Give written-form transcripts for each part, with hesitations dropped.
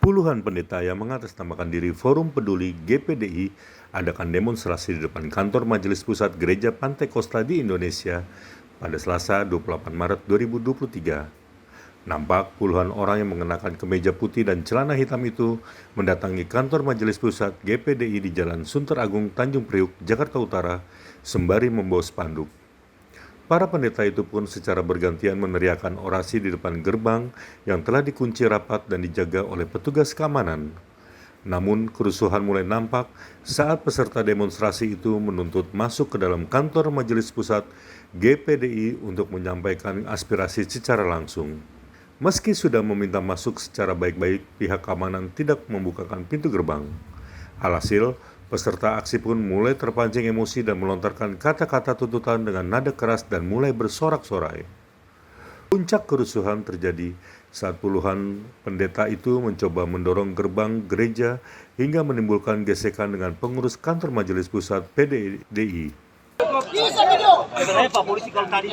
Puluhan pendeta yang mengatasnamakan diri Forum Peduli GPDI adakan demonstrasi di depan kantor Majelis Pusat Gereja Pantai Kosta di Indonesia pada Selasa 28 Maret 2023. Nampak puluhan orang yang mengenakan kemeja putih dan celana hitam itu mendatangi kantor Majelis Pusat GPDI di Jalan Sunter Agung, Tanjung Priuk, Jakarta Utara, sembari membawa spanduk. Para pendeta itu pun secara bergantian meneriakkan orasi di depan gerbang yang telah dikunci rapat dan dijaga oleh petugas keamanan. Namun kerusuhan mulai nampak saat peserta demonstrasi itu menuntut masuk ke dalam kantor Majelis Pusat GPDI untuk menyampaikan aspirasi secara langsung. Meski sudah meminta masuk secara baik-baik, pihak keamanan tidak membukakan pintu gerbang. Alhasil, peserta aksi pun mulai terpancing emosi dan melontarkan kata-kata tuntutan dengan nada keras dan mulai bersorak-sorai. Puncak kerusuhan terjadi saat puluhan pendeta itu mencoba mendorong gerbang gereja hingga menimbulkan gesekan dengan pengurus kantor Majelis Pusat PDDI. Pak polisi kalau tadi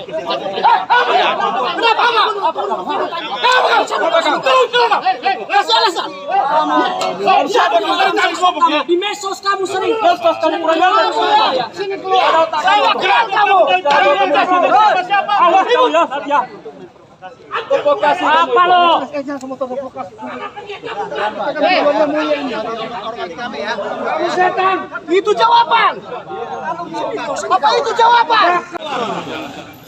di medsos kamu sering medsos kamu sini keluar apa lo setan itu jawaban apa itu jawaban.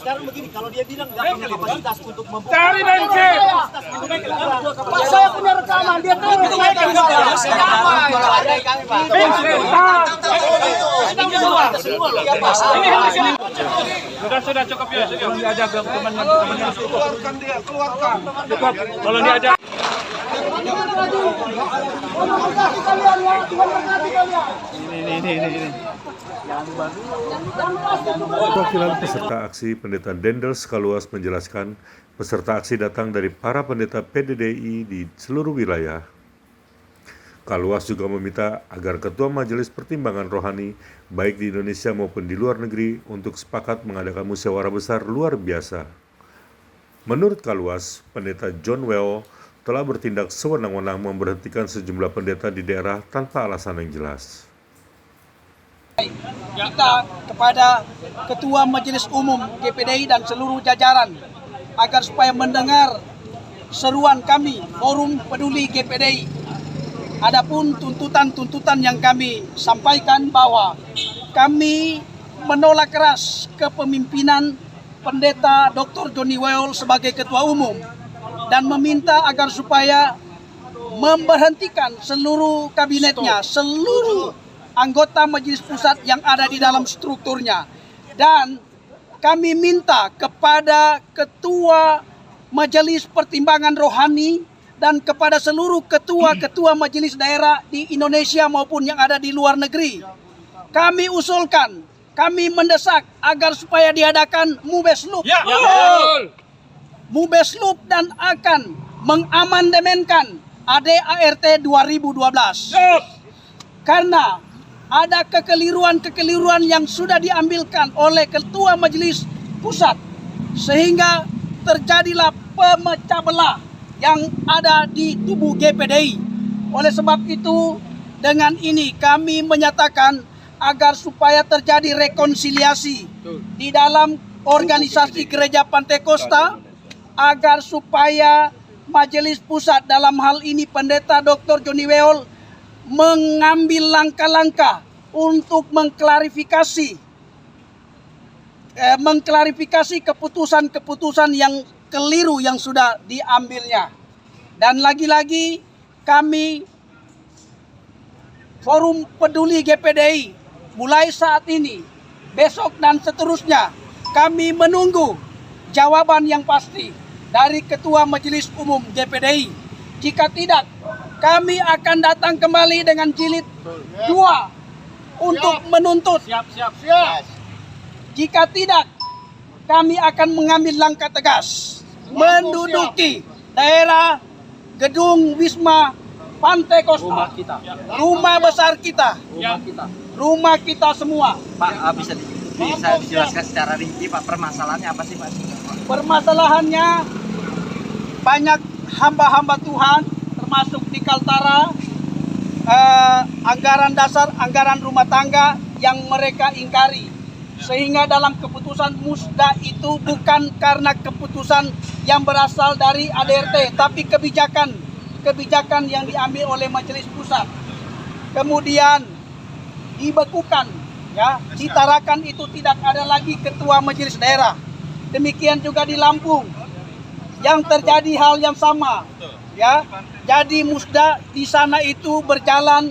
Sekarang begini, kalau dia bilang nggak punya kapasitas untuk membuka Cari bensin. Pak, saya punya rekaman, dia tahu Sudah cukup ya, kalau diajak teman-teman keluarkan dia, keluarkan. Cukup, kalau diajak. Ini. Perwakilan peserta aksi Pendeta Dendels Kaluas menjelaskan, peserta aksi datang dari para pendeta PDDI di seluruh wilayah. Kaluas juga meminta agar Ketua Majelis Pertimbangan Rohani, baik di Indonesia maupun di luar negeri, untuk sepakat mengadakan musyawarah besar luar biasa. Menurut Kaluas, Pendeta John Well telah bertindak sewenang-wenang memberhentikan sejumlah pendeta di daerah tanpa alasan yang jelas. Kita kepada Ketua Majelis Umum GPDI dan seluruh jajaran agar supaya mendengar seruan kami Forum Peduli GPDI. Adapun tuntutan-tuntutan yang kami sampaikan bahwa kami menolak keras kepemimpinan Pendeta Dr. Johnny Weol sebagai Ketua Umum dan meminta agar supaya memberhentikan seluruh kabinetnya, seluruh anggota Majelis Pusat yang ada di dalam strukturnya. Dan kami minta kepada Ketua Majelis Pertimbangan Rohani dan kepada seluruh ketua-ketua majelis daerah di Indonesia maupun yang ada di luar negeri. Kami usulkan, kami mendesak agar supaya diadakan Mubeslup. Ya, Mubeslup dan akan mengamandemenkan ADART 2012. Karena ada kekeliruan-kekeliruan yang sudah diambilkan oleh Ketua Majelis Pusat sehingga terjadilah pemecah belah yang ada di tubuh GPDI. Oleh sebab itu, dengan ini kami menyatakan agar supaya terjadi rekonsiliasi di dalam organisasi Gereja Pantai Kosta, agar supaya Majelis Pusat dalam hal ini Pendeta Dr. Johnny Weol mengambil langkah-langkah untuk mengklarifikasi keputusan-keputusan yang keliru yang sudah diambilnya. Dan lagi-lagi kami Forum Peduli GPDI mulai saat ini, besok dan seterusnya kami menunggu jawaban yang pasti dari Ketua Majelis Umum GPDI. Jika tidak, kami akan datang kembali dengan jilid 2 untuk menuntut. Siap. Jika tidak, kami akan mengambil langkah tegas menduduki daerah gedung Wisma Pantai Kosta, rumah besar kita, rumah kita semua. Pak, bisa dijelaskan secara rinci Pak, permasalahannya apa sih Pak? Permasalahannya banyak hamba-hamba Tuhan termasuk di Kaltara, anggaran dasar, anggaran rumah tangga yang mereka ingkari. Sehingga dalam keputusan Musda itu bukan karena keputusan yang berasal dari ADRT, tapi kebijakan yang diambil oleh Majelis Pusat. Kemudian dibekukan, ya, ditarakan itu tidak ada lagi ketua majelis daerah. Demikian juga di Lampung, yang terjadi hal yang sama, ya. Jadi Musda di sana itu berjalan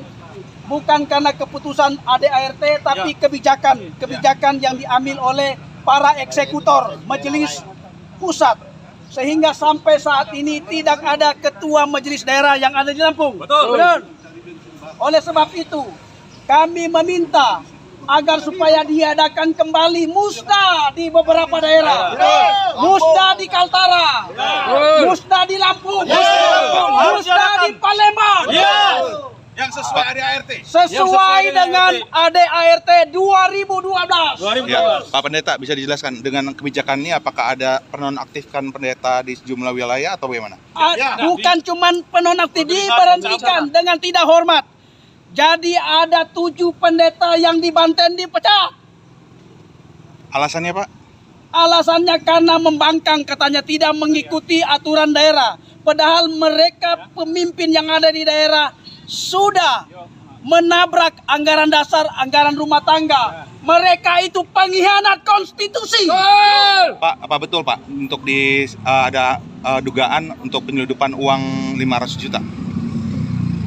bukan karena keputusan ADART, tapi kebijakan yang diambil oleh para eksekutor majelis pusat. Sehingga sampai saat ini tidak ada ketua majelis daerah yang ada di Lampung. Betul. Oleh sebab itu, kami meminta agar supaya diadakan kembali Musda di beberapa daerah. Musda di Kaltara, Musda di Lampung, Musda di Palembang. Yang sesuai ADART. Sesuai dengan ADART 2012. Ya, Pak Pendeta, bisa dijelaskan dengan kebijakan ini apakah ada penonaktifkan pendeta di sejumlah wilayah atau bagaimana? Bukan cuman penonaktif, diberhentikan dengan tidak hormat. Jadi ada 7 pendeta yang di Banten dipecat. Alasannya, Pak? Alasannya karena membangkang, katanya tidak mengikuti aturan daerah. Padahal mereka pemimpin yang ada di daerah sudah menabrak anggaran dasar, anggaran rumah tangga. Mereka itu pengkhianat konstitusi. Pak, apa betul, Pak, untuk ada dugaan untuk penyeludupan uang 500 juta?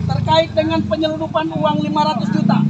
Terkait dengan penyelundupan uang 500 juta.